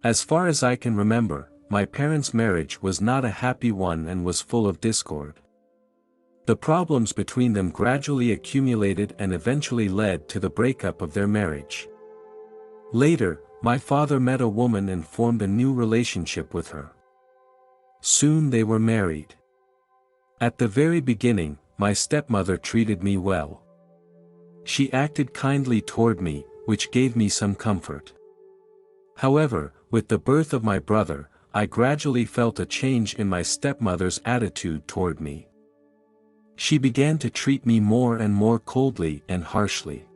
As far as I can remember, my parents' marriage was not a happy one and was full of discord. The problems between them gradually accumulated and eventually led to the breakup of their marriage. Later, my father met a woman and formed a new relationship with her. Soon they were married. At the very beginning, my stepmother treated me well. She acted kindly toward me, which gave me some comfort. However, with the birth of my brother, I gradually felt a change in my stepmother's attitude toward me. She began to treat me more and more coldly and harshly.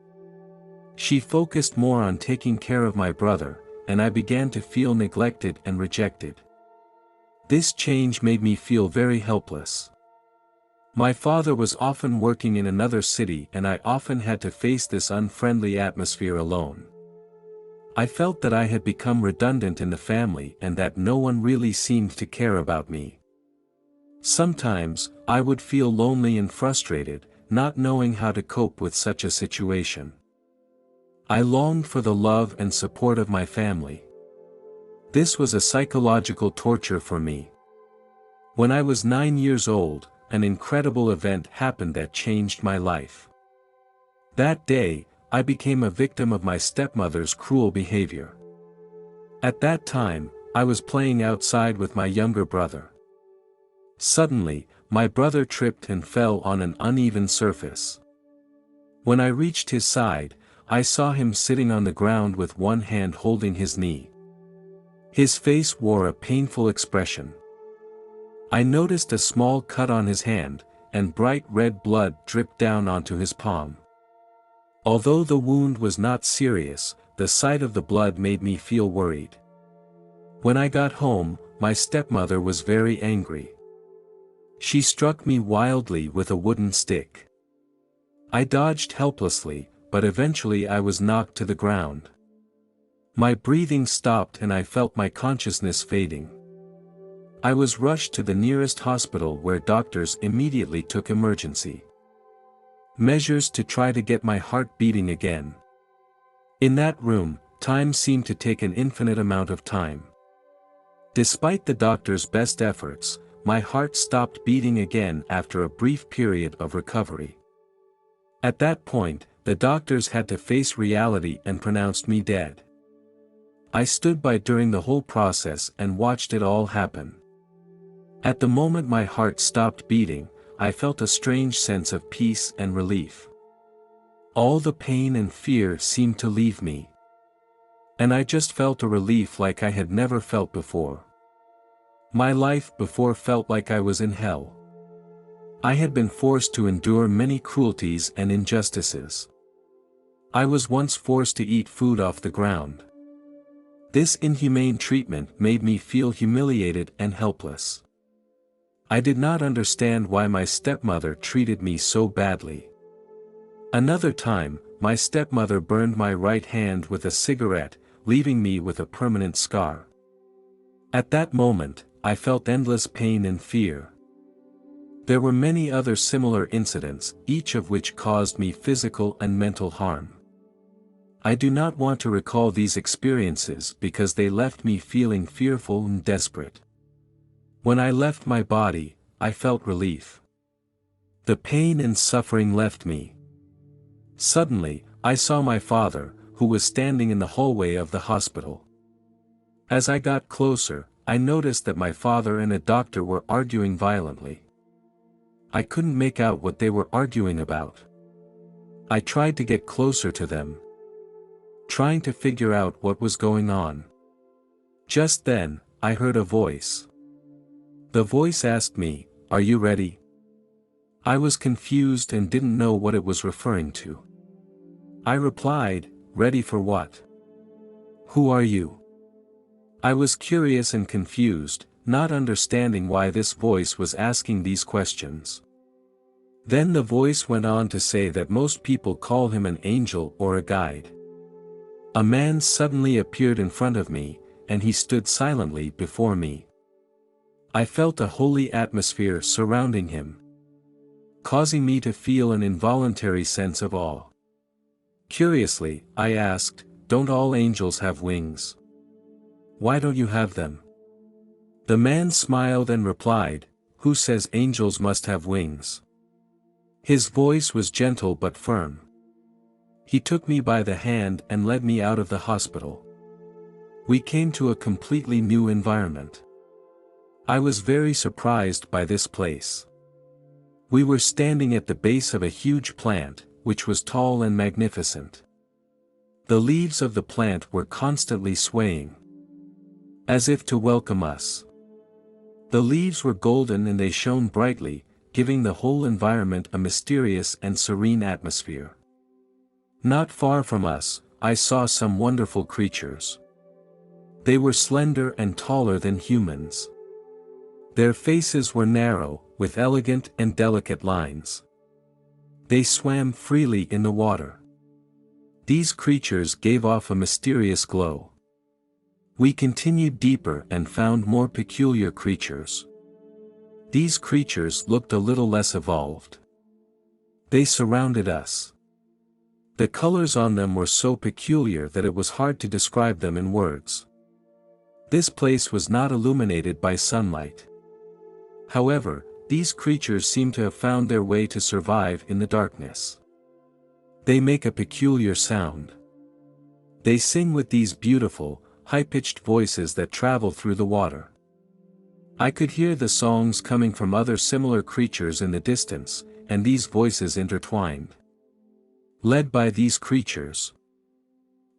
She focused more on taking care of my brother, and I began to feel neglected and rejected. This change made me feel very helpless. My father was often working in another city and I often had to face this unfriendly atmosphere alone. I felt that I had become redundant in the family and that no one really seemed to care about me. Sometimes, I would feel lonely and frustrated, not knowing how to cope with such a situation. I longed for the love and support of my family. This was a psychological torture for me. When I was 9 years old, an incredible event happened that changed my life. That day, I became a victim of my stepmother's cruel behavior. At that time, I was playing outside with my younger brother. Suddenly, my brother tripped and fell on an uneven surface. When I reached his side, I saw him sitting on the ground with one hand holding his knee. His face wore a painful expression. I noticed a small cut on his hand, and bright red blood dripped down onto his palm. Although the wound was not serious, the sight of the blood made me feel worried. When I got home, my stepmother was very angry. She struck me wildly with a wooden stick. I dodged helplessly, but eventually I was knocked to the ground. My breathing stopped and I felt my consciousness fading. I was rushed to the nearest hospital where doctors immediately took emergency measures to try to get my heart beating again. In that room, time seemed to take an infinite amount of time. Despite the doctor's best efforts, my heart stopped beating again after a brief period of recovery. At that point, the doctors had to face reality and pronounced me dead. I stood by during the whole process and watched it all happen. At the moment my heart stopped beating, I felt a strange sense of peace and relief. All the pain and fear seemed to leave me. And I just felt a relief like I had never felt before. My life before felt like I was in hell. I had been forced to endure many cruelties and injustices. I was once forced to eat food off the ground. This inhumane treatment made me feel humiliated and helpless. I did not understand why my stepmother treated me so badly. Another time, my stepmother burned my right hand with a cigarette, leaving me with a permanent scar. At that moment, I felt endless pain and fear. There were many other similar incidents, each of which caused me physical and mental harm. I do not want to recall these experiences because they left me feeling fearful and desperate. When I left my body, I felt relief. The pain and suffering left me. Suddenly, I saw my father, who was standing in the hallway of the hospital. As I got closer, I noticed that my father and a doctor were arguing violently. I couldn't make out what they were arguing about. I tried to get closer to them, trying to figure out what was going on. Just then, I heard a voice. The voice asked me, "Are you ready?" I was confused and didn't know what it was referring to. I replied, "Ready for what? Who are you?" I was curious and confused, not understanding why this voice was asking these questions. Then the voice went on to say that most people call him an angel or a guide. A man suddenly appeared in front of me, and he stood silently before me. I felt a holy atmosphere surrounding him, causing me to feel an involuntary sense of awe. Curiously, I asked, "Don't all angels have wings?" Why don't you have them? The man smiled and replied, "Who says angels must have wings?" His voice was gentle but firm. He took me by the hand and led me out of the hospital. We came to a completely new environment. I was very surprised by this place. We were standing at the base of a huge plant, which was tall and magnificent. The leaves of the plant were constantly swaying, as if to welcome us. The leaves were golden and they shone brightly, giving the whole environment a mysterious and serene atmosphere. Not far from us, I saw some wonderful creatures. They were slender and taller than humans. Their faces were narrow, with elegant and delicate lines. They swam freely in the water. These creatures gave off a mysterious glow. We continued deeper and found more peculiar creatures. These creatures looked a little less evolved. They surrounded us. The colors on them were so peculiar that it was hard to describe them in words. This place was not illuminated by sunlight. However, these creatures seemed to have found their way to survive in the darkness. They make a peculiar sound. They sing with these beautiful, high-pitched voices that travel through the water. I could hear the songs coming from other similar creatures in the distance, and these voices intertwined. Led by these creatures,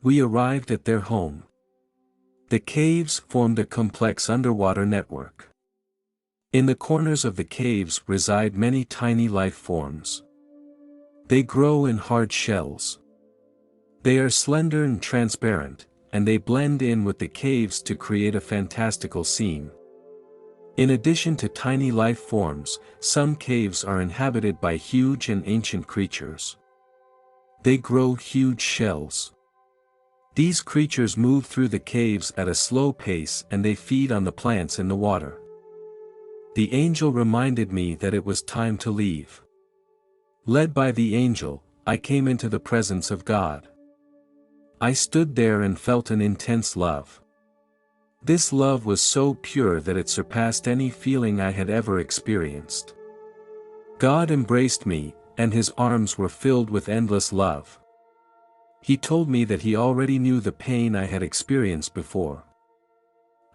we arrived at their home. The caves formed a complex underwater network. In the corners of the caves reside many tiny life forms. They grow in hard shells. They are slender and transparent, and they blend in with the caves to create a fantastical scene. In addition to tiny life forms, some caves are inhabited by huge and ancient creatures. They grow huge shells. These creatures move through the caves at a slow pace and they feed on the plants in the water. The angel reminded me that it was time to leave. Led by the angel, I came into the presence of God. I stood there and felt an intense love. This love was so pure that it surpassed any feeling I had ever experienced. God embraced me, and his arms were filled with endless love. He told me that he already knew the pain I had experienced before.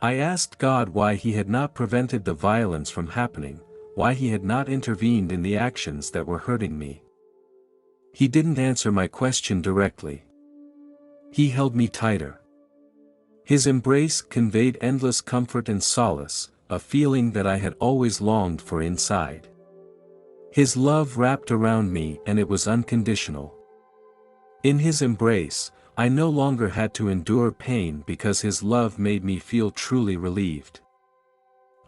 I asked God why he had not prevented the violence from happening, why he had not intervened in the actions that were hurting me. He didn't answer my question directly. He held me tighter. His embrace conveyed endless comfort and solace, a feeling that I had always longed for inside. His love wrapped around me and it was unconditional. In his embrace, I no longer had to endure pain because his love made me feel truly relieved.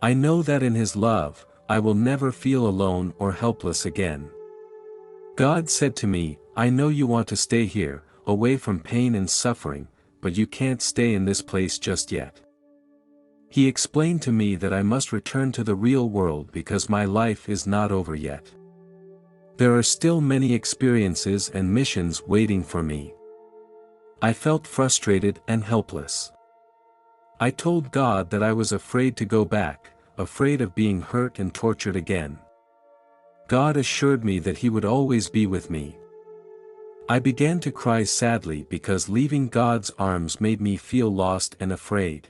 I know that in his love, I will never feel alone or helpless again. God said to me, "I know you want to stay here, away from pain and suffering, but you can't stay in this place just yet." He explained to me that I must return to the real world because my life is not over yet. There are still many experiences and missions waiting for me. I felt frustrated and helpless. I told God that I was afraid to go back, afraid of being hurt and tortured again. God assured me that he would always be with me. I began to cry sadly because leaving God's arms made me feel lost and afraid.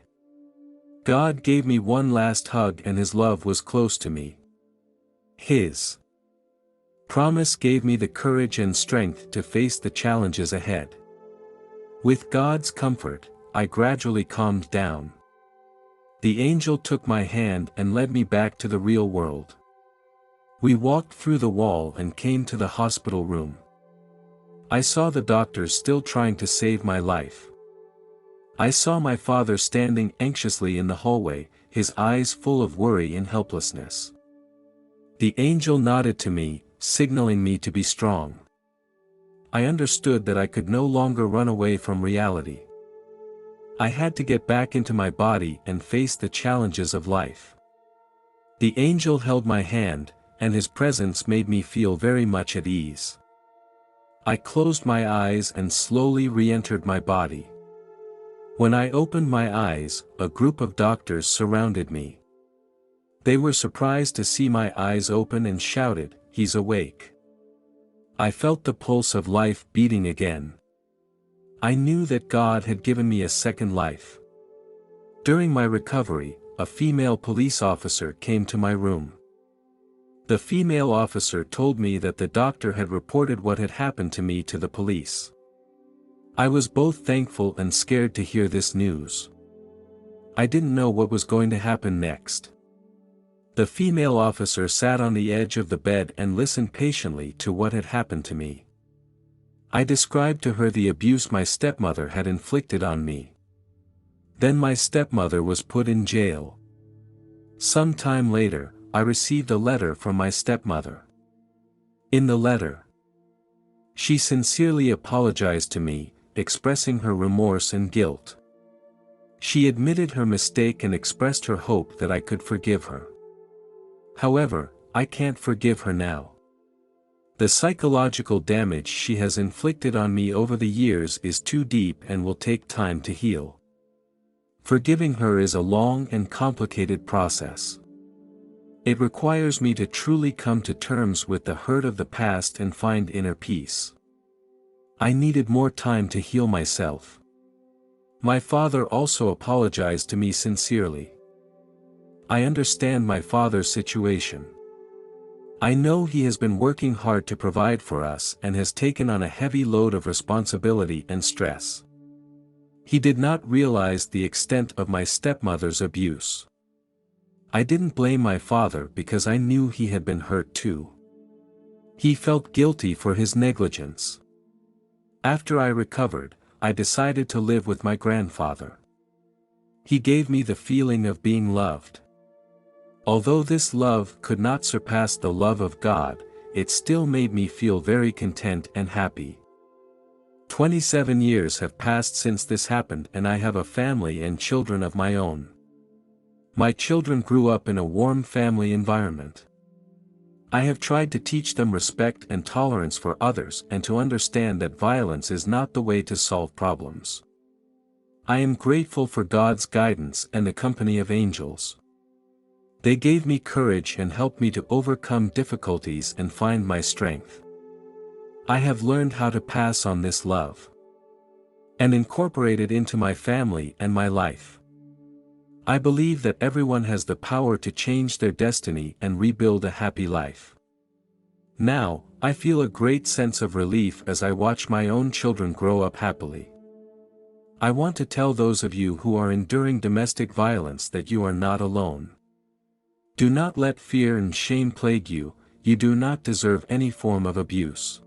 God gave me one last hug and his love was close to me. His promise gave me the courage and strength to face the challenges ahead. With God's comfort, I gradually calmed down. The angel took my hand and led me back to the real world. We walked through the wall and came to the hospital room. I saw the doctors still trying to save my life. I saw my father standing anxiously in the hallway, his eyes full of worry and helplessness. The angel nodded to me, signaling me to be strong. I understood that I could no longer run away from reality. I had to get back into my body and face the challenges of life. The angel held my hand, and his presence made me feel very much at ease. I closed my eyes and slowly re-entered my body. When I opened my eyes, a group of doctors surrounded me. They were surprised to see my eyes open and shouted, "He's awake." I felt the pulse of life beating again. I knew that God had given me a second life. During my recovery, a female police officer came to my room. The female officer told me that the doctor had reported what had happened to me to the police. I was both thankful and scared to hear this news. I didn't know what was going to happen next. The female officer sat on the edge of the bed and listened patiently to what had happened to me. I described to her the abuse my stepmother had inflicted on me. Then my stepmother was put in jail. Some time later, I received a letter from my stepmother. In the letter, she sincerely apologized to me, expressing her remorse and guilt. She admitted her mistake and expressed her hope that I could forgive her. However, I can't forgive her now. The psychological damage she has inflicted on me over the years is too deep and will take time to heal. Forgiving her is a long and complicated process. It requires me to truly come to terms with the hurt of the past and find inner peace. I needed more time to heal myself. My father also apologized to me sincerely. I understand my father's situation. I know he has been working hard to provide for us and has taken on a heavy load of responsibility and stress. He did not realize the extent of my stepmother's abuse. I didn't blame my father because I knew he had been hurt too. He felt guilty for his negligence. After I recovered, I decided to live with my grandfather. He gave me the feeling of being loved. Although this love could not surpass the love of God, it still made me feel very content and happy. 27 years have passed since this happened and I have a family and children of my own. My children grew up in a warm family environment. I have tried to teach them respect and tolerance for others and to understand that violence is not the way to solve problems. I am grateful for God's guidance and the company of angels. They gave me courage and helped me to overcome difficulties and find my strength. I have learned how to pass on this love and incorporate it into my family and my life. I believe that everyone has the power to change their destiny and rebuild a happy life. Now, I feel a great sense of relief as I watch my own children grow up happily. I want to tell those of you who are enduring domestic violence that you are not alone. Do not let fear and shame plague you. You do not deserve any form of abuse.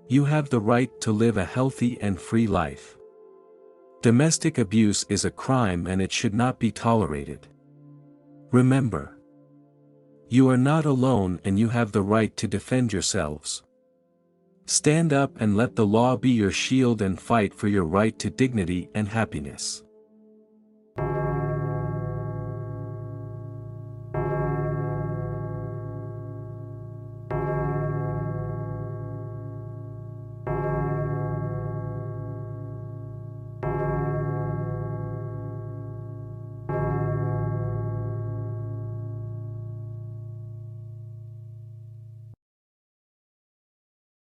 You have the right to live a healthy and free life. Domestic abuse is a crime and it should not be tolerated. Remember, you are not alone and you have the right to defend yourselves. Stand up and let the law be your shield and fight for your right to dignity and happiness.